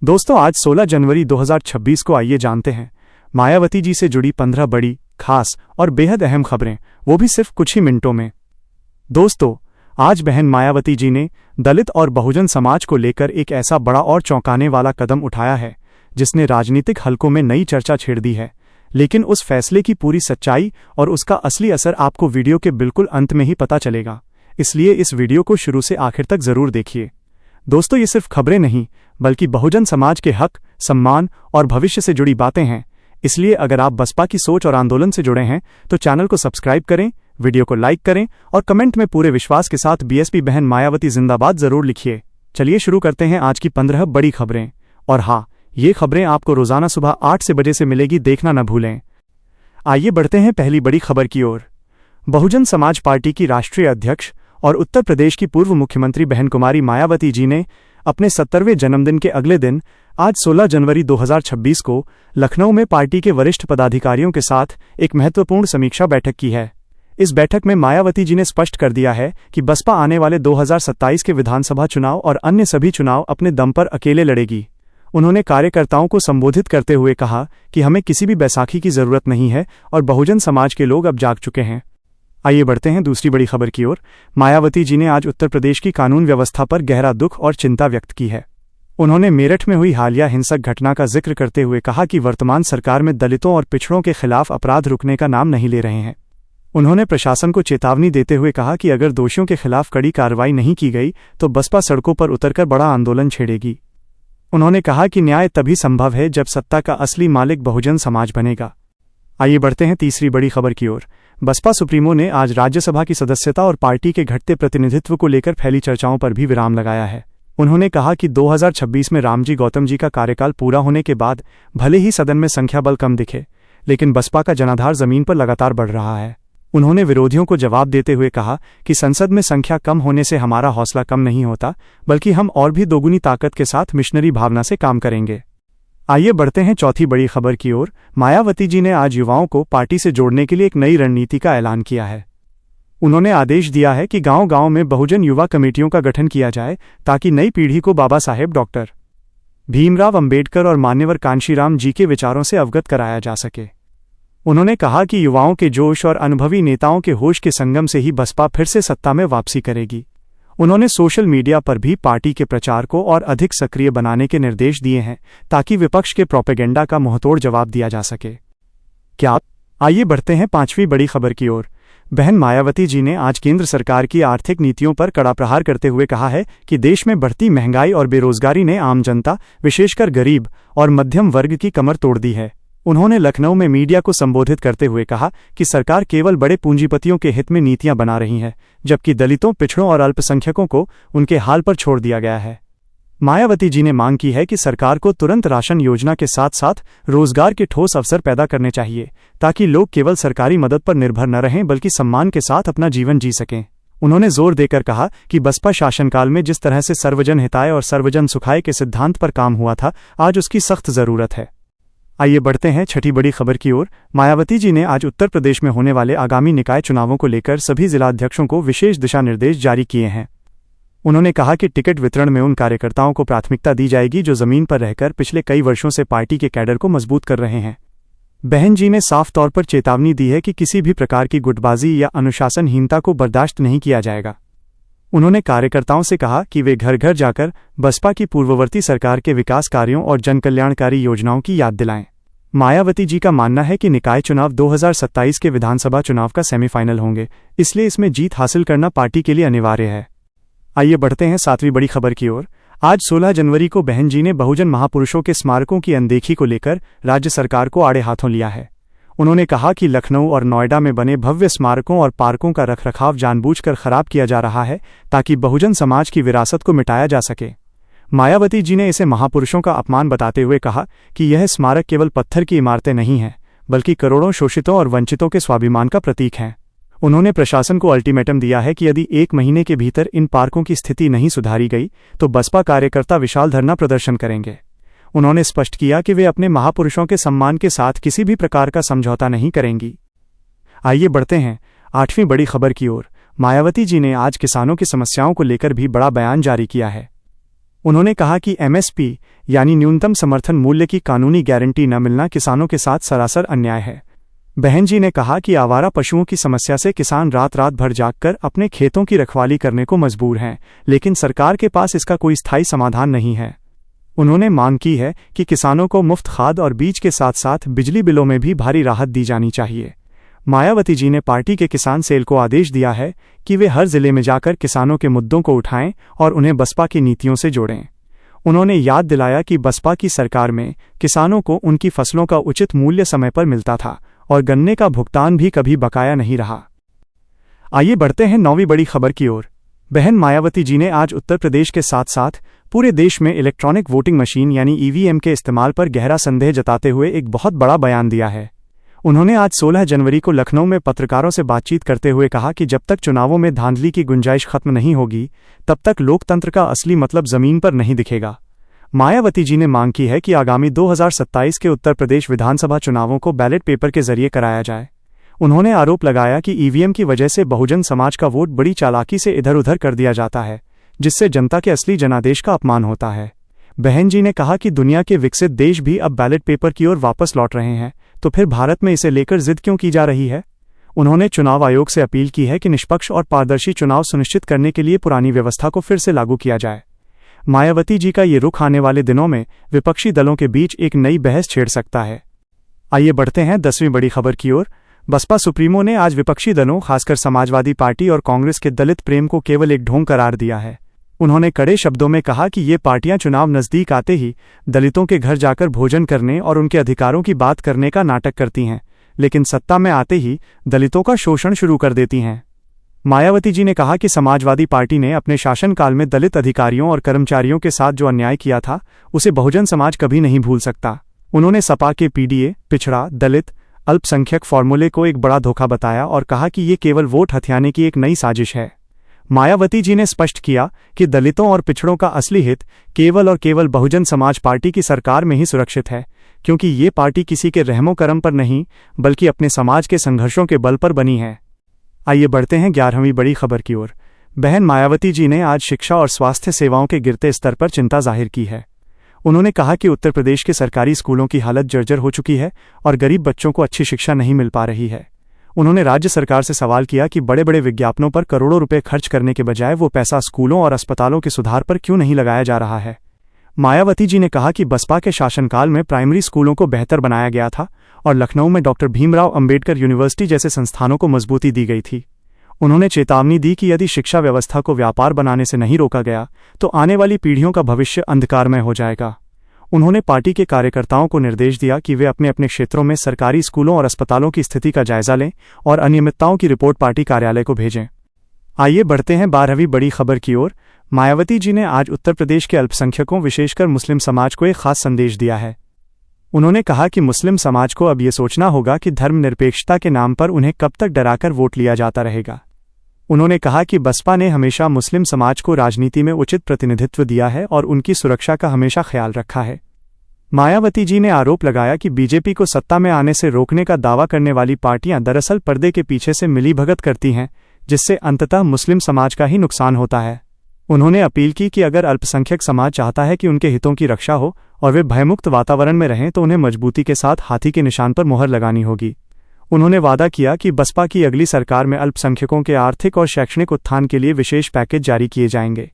दोस्तों, आज 16 जनवरी 2026 को आइए जानते हैं मायावती जी से जुड़ी 15 बड़ी, खास और बेहद अहम खबरें, वो भी सिर्फ कुछ ही मिनटों में। दोस्तों, आज बहन मायावती जी ने दलित और बहुजन समाज को लेकर एक ऐसा बड़ा और चौंकाने वाला कदम उठाया है जिसने राजनीतिक हलकों में नई चर्चा छेड़ दी है। लेकिन उस फैसले की पूरी सच्चाई और उसका असली असर आपको वीडियो के बिल्कुल अंत में ही पता चलेगा, इसलिए इस वीडियो को शुरू से आखिर तक जरूर देखिए। दोस्तों, ये सिर्फ खबरें नहीं बल्कि बहुजन समाज के हक, सम्मान और भविष्य से जुड़ी बातें हैं। इसलिए अगर आप बसपा की सोच और आंदोलन से जुड़े हैं तो चैनल को सब्सक्राइब करें, वीडियो को लाइक करें और कमेंट में पूरे विश्वास के साथ बीएसपी बहन मायावती जिंदाबाद जरूर लिखिए। चलिए शुरू करते हैं आज की 15 बड़ी खबरें। और हाँ, ये खबरें आपको रोजाना सुबह 8 बजे से मिलेगी, देखना न भूलें। आइए बढ़ते हैं पहली बड़ी खबर की ओर। बहुजन समाज पार्टी की राष्ट्रीय अध्यक्ष और उत्तर प्रदेश की पूर्व मुख्यमंत्री बहन कुमारी मायावती जी ने अपने 70वें जन्मदिन के अगले दिन आज 16 जनवरी 2026 को लखनऊ में पार्टी के वरिष्ठ पदाधिकारियों के साथ एक महत्वपूर्ण समीक्षा बैठक की है। इस बैठक में मायावती जी ने स्पष्ट कर दिया है कि बसपा आने वाले 2027 के विधानसभा चुनाव और अन्य सभी चुनाव अपने दम पर अकेले लड़ेगी। उन्होंने कार्यकर्ताओं को संबोधित करते हुए कहा कि हमें किसी भी बैसाखी की जरूरत नहीं है और बहुजन समाज के लोग अब जाग चुके हैं। आइए बढ़ते हैं दूसरी बड़ी खबर की ओर। मायावती जी ने आज उत्तर प्रदेश की कानून व्यवस्था पर गहरा दुख और चिंता व्यक्त की है। उन्होंने मेरठ में हुई हालिया हिंसक घटना का जिक्र करते हुए कहा कि वर्तमान सरकार में दलितों और पिछड़ों के खिलाफ अपराध रुकने का नाम नहीं ले रहे हैं। उन्होंने प्रशासन को चेतावनी देते हुए कहा कि अगर दोषियों के खिलाफ कड़ी कार्रवाई नहीं की गई तो बसपा सड़कों पर उतरकर बड़ा आंदोलन छेड़ेगी। उन्होंने कहा कि न्याय तभी संभव है जब सत्ता का असली मालिक बहुजन समाज बनेगा। आइए बढ़ते हैं तीसरी बड़ी खबर की ओर। बसपा सुप्रीमो ने आज राज्यसभा की सदस्यता और पार्टी के घटते प्रतिनिधित्व को लेकर फैली चर्चाओं पर भी विराम लगाया है। उन्होंने कहा कि 2026 में रामजी गौतम जी का कार्यकाल पूरा होने के बाद भले ही सदन में संख्या बल कम दिखे, लेकिन बसपा का जनाधार जमीन पर लगातार बढ़ रहा है। उन्होंने विरोधियों को जवाब देते हुए कहा कि संसद में संख्या कम होने से हमारा हौसला कम नहीं होता, बल्कि हम और भी दोगुनी ताकत के साथ मिशनरी भावना से काम करेंगे। आइए बढ़ते हैं चौथी बड़ी खबर की ओर। मायावती जी ने आज युवाओं को पार्टी से जोड़ने के लिए एक नई रणनीति का ऐलान किया है। उन्होंने आदेश दिया है कि गांव-गांव में बहुजन युवा कमेटियों का गठन किया जाए ताकि नई पीढ़ी को बाबा साहेब डॉक्टर भीमराव अंबेडकर और मान्यवर कांशीराम जी के विचारों से अवगत कराया जा सके। उन्होंने कहा कि युवाओं के जोश और अनुभवी नेताओं के होश के संगम से ही बसपा फिर से सत्ता में वापसी करेगी। उन्होंने सोशल मीडिया पर भी पार्टी के प्रचार को और अधिक सक्रिय बनाने के निर्देश दिए हैं ताकि विपक्ष के प्रोपेगेंडा का मुंहतोड़ जवाब दिया जा सके। आइए बढ़ते हैं पांचवी बड़ी खबर की ओर। बहन मायावती जी ने आज केंद्र सरकार की आर्थिक नीतियों पर कड़ा प्रहार करते हुए कहा है कि देश में बढ़ती महंगाई और बेरोजगारी ने आम जनता, विशेषकर गरीब और मध्यम वर्ग की कमर तोड़ दी है। उन्होंने लखनऊ में मीडिया को संबोधित करते हुए कहा कि सरकार केवल बड़े पूंजीपतियों के हित में नीतियां बना रही है, जबकि दलितों, पिछड़ों और अल्पसंख्यकों को उनके हाल पर छोड़ दिया गया है। मायावती जी ने मांग की है कि सरकार को तुरंत राशन योजना के साथ साथ रोजगार के ठोस अवसर पैदा करने चाहिए ताकि लोग केवल सरकारी मदद पर निर्भर न रहें बल्कि सम्मान के साथ अपना जीवन जी सकें। उन्होंने जोर देकर कहा कि बसपा शासनकाल में जिस तरह से सर्वजन हिताय और सर्वजन सुखाय के सिद्धांत पर काम हुआ था, आज उसकी सख्त जरूरत है। आइए बढ़ते हैं छठी बड़ी खबर की ओर। मायावती जी ने आज उत्तर प्रदेश में होने वाले आगामी निकाय चुनावों को लेकर सभी जिलाध्यक्षों को विशेष दिशा निर्देश जारी किए हैं। उन्होंने कहा कि टिकट वितरण में उन कार्यकर्ताओं को प्राथमिकता दी जाएगी जो जमीन पर रहकर पिछले कई वर्षों से पार्टी के कैडर को मजबूत कर रहे हैं। बहन जी ने साफ तौर पर चेतावनी दी है कि किसी भी प्रकार की गुटबाजी या अनुशासनहीनता को बर्दाश्त नहीं किया जाएगा। उन्होंने कार्यकर्ताओं से कहा कि वे घर घर जाकर बसपा की पूर्ववर्ती सरकार के विकास कार्यों और जनकल्याणकारी योजनाओं की याद दिलाएं। मायावती जी का मानना है कि निकाय चुनाव 2027 के विधानसभा चुनाव का सेमीफाइनल होंगे, इसलिए इसमें जीत हासिल करना पार्टी के लिए अनिवार्य है। आइए बढ़ते हैं सातवीं बड़ी खबर की ओर। आज 16 जनवरी को बहन जी ने बहुजन महापुरुषों के स्मारकों की अनदेखी को लेकर राज्य सरकार को आड़े हाथों लिया है। उन्होंने कहा कि लखनऊ और नोएडा में बने भव्य स्मारकों और पार्कों का रखरखाव जानबूझकर खराब किया जा रहा है ताकि बहुजन समाज की विरासत को मिटाया जा सके। मायावती जी ने इसे महापुरुषों का अपमान बताते हुए कहा कि यह स्मारक केवल पत्थर की इमारतें नहीं हैं, बल्कि करोड़ों शोषितों और वंचितों के स्वाभिमान का प्रतीक हैं। उन्होंने प्रशासन को अल्टीमेटम दिया है कि यदि 1 महीने के भीतर इन पार्कों की स्थिति नहीं सुधारी गई तो बसपा कार्यकर्ता विशाल धरना प्रदर्शन करेंगे। उन्होंने स्पष्ट किया कि वे अपने महापुरुषों के सम्मान के साथ किसी भी प्रकार का समझौता नहीं करेंगी। आइए बढ़ते हैं आठवीं बड़ी खबर की ओर। मायावती जी ने आज किसानों की समस्याओं को लेकर भी बड़ा बयान जारी किया है। उन्होंने कहा कि एमएसपी यानी न्यूनतम समर्थन मूल्य की कानूनी गारंटी न मिलना किसानों के साथ सरासर अन्याय है। बहन जी ने कहा कि आवारा पशुओं की समस्या से किसान रात रात भर जागकर अपने खेतों की रखवाली करने को मजबूर हैं, लेकिन सरकार के पास इसका कोई स्थायी समाधान नहीं है। उन्होंने मांग की है कि किसानों को मुफ्त खाद और बीज के साथ साथ बिजली बिलों में भी भारी राहत दी जानी चाहिए। मायावती जी ने पार्टी के किसान सेल को आदेश दिया है कि वे हर जिले में जाकर किसानों के मुद्दों को उठाएं और उन्हें बसपा की नीतियों से जोड़ें। उन्होंने याद दिलाया कि बसपा की सरकार में किसानों को उनकी फसलों का उचित मूल्य समय पर मिलता था और गन्ने का भुगतान भी कभी बकाया नहीं रहा। आइए बढ़ते हैं 9वीं बड़ी खबर की ओर। बहन मायावती जी ने आज उत्तर प्रदेश के साथ साथ पूरे देश में इलेक्ट्रॉनिक वोटिंग मशीन यानी ईवीएम के इस्तेमाल पर गहरा संदेह जताते हुए एक बहुत बड़ा बयान दिया है। उन्होंने आज 16 जनवरी को लखनऊ में पत्रकारों से बातचीत करते हुए कहा कि जब तक चुनावों में धांधली की गुंजाइश खत्म नहीं होगी, तब तक लोकतंत्र का असली मतलब जमीन पर नहीं दिखेगा। मायावती जी ने मांग की है कि आगामी 2027 के उत्तर प्रदेश विधानसभा चुनावों को बैलेट पेपर के जरिए कराया जाए। उन्होंने आरोप लगाया कि ईवीएम की वजह से बहुजन समाज का वोट बड़ी चालाकी से इधर उधर कर दिया जाता है, जिससे जनता के असली जनादेश का अपमान होता है। बहन जी ने कहा कि दुनिया के विकसित देश भी अब बैलेट पेपर की ओर वापस लौट रहे हैं, तो फिर भारत में इसे लेकर जिद क्यों की जा रही है। उन्होंने चुनाव आयोग से अपील की है कि निष्पक्ष और पारदर्शी चुनाव सुनिश्चित करने के लिए पुरानी व्यवस्था को फिर से लागू किया जाए। मायावती जी का ये रुख आने वाले दिनों में विपक्षी दलों के बीच एक नई बहस छेड़ सकता है। आइए बढ़ते हैं 10वीं बड़ी खबर की ओर। बसपा सुप्रीमो ने आज विपक्षी दलों खासकर समाजवादी पार्टी और कांग्रेस के दलित प्रेम को केवल एक ढोंग करार दिया है। उन्होंने कड़े शब्दों में कहा कि ये पार्टियां चुनाव नजदीक आते ही दलितों के घर जाकर भोजन करने और उनके अधिकारों की बात करने का नाटक करती हैं, लेकिन सत्ता में आते ही दलितों का शोषण शुरू कर देती हैं। मायावती जी ने कहा कि समाजवादी पार्टी ने अपने शासनकाल में दलित अधिकारियों और कर्मचारियों के साथ जो अन्याय किया था, उसे बहुजन समाज कभी नहीं भूल सकता। उन्होंने सपा के पीडीए, पिछड़ा, दलित, अल्पसंख्यक फॉर्मूले को एक बड़ा धोखा बताया और कहा कि ये केवल वोट हथियाने की एक नई साजिश है। मायावती जी ने स्पष्ट किया कि दलितों और पिछड़ों का असली हित केवल और केवल बहुजन समाज पार्टी की सरकार में ही सुरक्षित है, क्योंकि ये पार्टी किसी के रहमो करम पर नहीं बल्कि अपने समाज के संघर्षों के बल पर बनी है। आइए बढ़ते हैं 11वीं बड़ी खबर की ओर। बहन मायावती जी ने आज शिक्षा और स्वास्थ्य सेवाओं के गिरते स्तर पर चिंता जाहिर की है। उन्होंने कहा कि उत्तर प्रदेश के सरकारी स्कूलों की हालत जर्जर हो चुकी है और गरीब बच्चों को अच्छी शिक्षा नहीं मिल पा रही है। उन्होंने राज्य सरकार से सवाल किया कि बड़े बड़े विज्ञापनों पर करोड़ों रुपए खर्च करने के बजाय वो पैसा स्कूलों और अस्पतालों के सुधार पर क्यों नहीं लगाया जा रहा है। मायावती जी ने कहा कि बसपा के शासनकाल में प्राइमरी स्कूलों को बेहतर बनाया गया था और लखनऊ में डॉक्टर भीमराव अंबेडकर यूनिवर्सिटी जैसे संस्थानों को मजबूती दी गई थी। उन्होंने चेतावनी दी कि यदि शिक्षा व्यवस्था को व्यापार बनाने से नहीं रोका गया तो आने वाली पीढ़ियों का भविष्य अंधकारमय हो जाएगा। उन्होंने पार्टी के कार्यकर्ताओं को निर्देश दिया कि वे अपने अपने क्षेत्रों में सरकारी स्कूलों और अस्पतालों की स्थिति का जायजा लें और अनियमितताओं की रिपोर्ट पार्टी कार्यालय को भेजें। आइए बढ़ते हैं 12वीं बड़ी खबर की ओर। मायावती जी ने आज उत्तर प्रदेश के अल्पसंख्यकों विशेषकर मुस्लिम समाज को एक खास संदेश दिया है। उन्होंने कहा कि मुस्लिम समाज को अब ये सोचना होगा कि धर्मनिरपेक्षता के नाम पर उन्हें कब तक डराकर वोट लिया जाता रहेगा। उन्होंने कहा कि बसपा ने हमेशा मुस्लिम समाज को राजनीति में उचित प्रतिनिधित्व दिया है और उनकी सुरक्षा का हमेशा ख्याल रखा है। मायावती जी ने आरोप लगाया कि बीजेपी को सत्ता में आने से रोकने का दावा करने वाली पार्टियां दरअसल पर्दे के पीछे से मिलीभगत करती हैं, जिससे अंततः मुस्लिम समाज का ही नुकसान होता है। उन्होंने अपील की कि अगर अल्पसंख्यक समाज चाहता है कि उनके हितों की रक्षा हो और वे भयमुक्त वातावरण में रहें तो उन्हें मजबूती के साथ हाथी के निशान पर मुहर लगानी होगी। उन्होंने वादा किया कि बसपा की अगली सरकार में अल्पसंख्यकों के आर्थिक और शैक्षणिक उत्थान के लिए विशेष पैकेज जारी किए जाएंगे।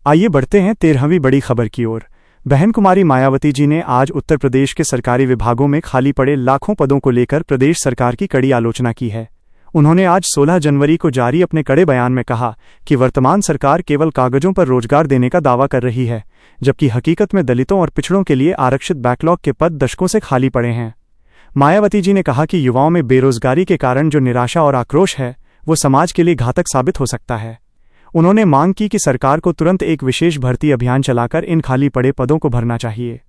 आइए बढ़ते हैं 13वीं बड़ी खबर की ओर। बहन कुमारी मायावती जी ने आज उत्तर प्रदेश के सरकारी विभागों में खाली पड़े लाखों पदों को लेकर प्रदेश सरकार की कड़ी आलोचना की है। उन्होंने आज 16 जनवरी को जारी अपने कड़े बयान में कहा कि वर्तमान सरकार केवल कागजों पर रोजगार देने का दावा कर रही है, जबकि हकीकत में दलितों और पिछड़ों के लिए आरक्षित बैकलॉग के पद दशकों से खाली पड़े हैं। मायावती जी ने कहा कि युवाओं में बेरोजगारी के कारण जो निराशा और आक्रोश है, वो समाज के लिए घातक साबित हो सकता है। उन्होंने मांग की कि सरकार को तुरंत एक विशेष भर्ती अभियान चलाकर इन खाली पड़े पदों को भरना चाहिए।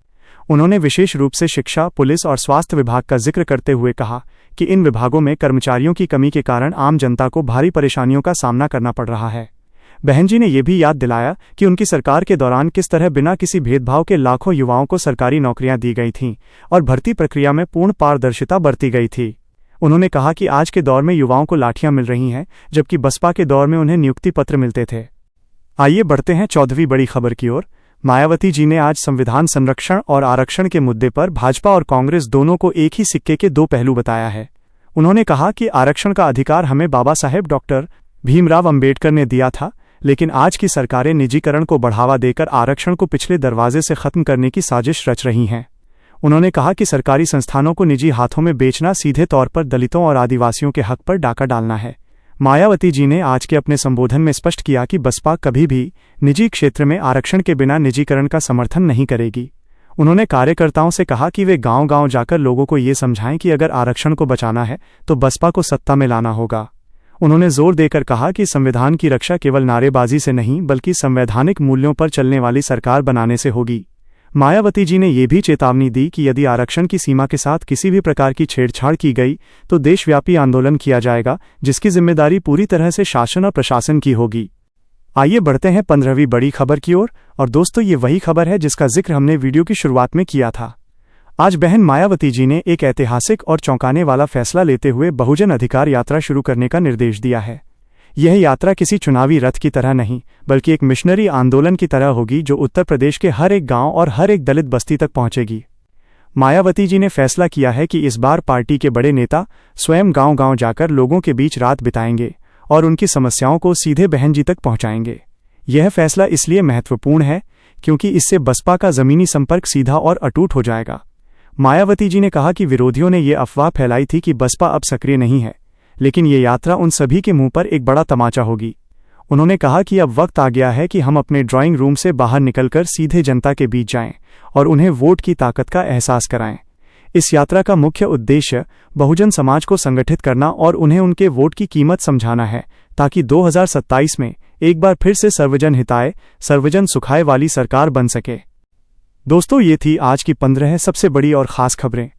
उन्होंने विशेष रूप से शिक्षा, पुलिस और स्वास्थ्य विभाग का जिक्र करते हुए कहा कि इन विभागों में कर्मचारियों की कमी के कारण आम जनता को भारी परेशानियों का सामना करना पड़ रहा है। बहन जी ने यह भी याद दिलाया कि उनकी सरकार के दौरान किस तरह बिना किसी भेदभाव के लाखों युवाओं को सरकारी नौकरियां दी गई थीं और भर्ती प्रक्रिया में पूर्ण पारदर्शिता बरती गई थी। उन्होंने कहा कि आज के दौर में युवाओं को लाठियां मिल रही हैं, जबकि बसपा के दौर में उन्हें नियुक्ति पत्र मिलते थे। आइए बढ़ते हैं 14वीं बड़ी खबर की ओर। मायावती जी ने आज संविधान संरक्षण और आरक्षण के मुद्दे पर भाजपा और कांग्रेस दोनों को एक ही सिक्के के दो पहलू बताया है। उन्होंने कहा कि आरक्षण का अधिकार हमें बाबा साहेब डॉक्टर भीमराव अंबेडकर ने दिया था, लेकिन आज की सरकारें निजीकरण को बढ़ावा देकर आरक्षण को पिछले दरवाजे से खत्म करने की साजिश रच रही हैं। उन्होंने कहा कि सरकारी संस्थानों को निजी हाथों में बेचना सीधे तौर पर दलितों और आदिवासियों के हक पर डाका डालना है। मायावती जी ने आज के अपने संबोधन में स्पष्ट किया कि बसपा कभी भी निजी क्षेत्र में आरक्षण के बिना निजीकरण का समर्थन नहीं करेगी। उन्होंने कार्यकर्ताओं से कहा कि वे गांव-गांव जाकर लोगों को ये समझाएं कि अगर आरक्षण को बचाना है तो बसपा को सत्ता में लाना होगा। उन्होंने जोर देकर कहा कि संविधान की रक्षा केवल नारेबाजी से नहीं बल्कि संवैधानिक मूल्यों पर चलने वाली सरकार बनाने से होगी। मायावती जी ने यह भी चेतावनी दी कि यदि आरक्षण की सीमा के साथ किसी भी प्रकार की छेड़छाड़ की गई तो देशव्यापी आंदोलन किया जाएगा, जिसकी जिम्मेदारी पूरी तरह से शासन और प्रशासन की होगी। आइए बढ़ते हैं 15वीं बड़ी खबर की ओर। और दोस्तों, ये वही खबर है जिसका जिक्र हमने वीडियो की शुरुआत में किया था। आज बहन मायावती जी ने एक ऐतिहासिक और चौंकाने वाला फैसला लेते हुए बहुजन अधिकार यात्रा शुरू करने का निर्देश दिया है। यह यात्रा किसी चुनावी रथ की तरह नहीं बल्कि एक मिशनरी आंदोलन की तरह होगी जो उत्तर प्रदेश के हर एक गांव और हर एक दलित बस्ती तक पहुंचेगी। मायावती जी ने फैसला किया है कि इस बार पार्टी के बड़े नेता स्वयं गांव-गांव जाकर लोगों के बीच रात बिताएंगे और उनकी समस्याओं को सीधे बहन जी तक पहुंचाएंगे। यह फैसला इसलिए महत्वपूर्ण है क्योंकि इससे बसपा का जमीनी संपर्क सीधा और अटूट हो जाएगा। मायावती जी ने कहा कि विरोधियों ने यह अफवाह फैलाई थी कि बसपा अब सक्रिय नहीं है, लेकिन ये यात्रा उन सभी के मुंह पर एक बड़ा तमाचा होगी। उन्होंने कहा कि अब वक्त आ गया है कि हम अपने ड्राइंग रूम से बाहर निकलकर सीधे जनता के बीच जाएं और उन्हें वोट की ताकत का एहसास कराएं। इस यात्रा का मुख्य उद्देश्य बहुजन समाज को संगठित करना और उन्हें उनके वोट की कीमत समझाना है, ताकि 2027 में एक बार फिर से सर्वजन हिताय सर्वजन सुखाय वाली सरकार बन सके। दोस्तों, ये थी आज की 15 सबसे बड़ी और खास खबरें।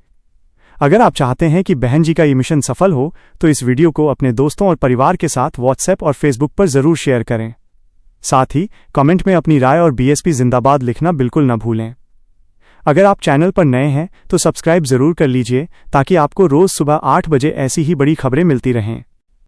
अगर आप चाहते हैं कि बहन जी का ये मिशन सफल हो तो इस वीडियो को अपने दोस्तों और परिवार के साथ व्हाट्सएप और फेसबुक पर जरूर शेयर करें। साथ ही कमेंट में अपनी राय और बीएसपी जिंदाबाद लिखना बिल्कुल न भूलें। अगर आप चैनल पर नए हैं तो सब्सक्राइब जरूर कर लीजिए ताकि आपको रोज सुबह 8 बजे ऐसी ही बड़ी खबरें मिलती रहें।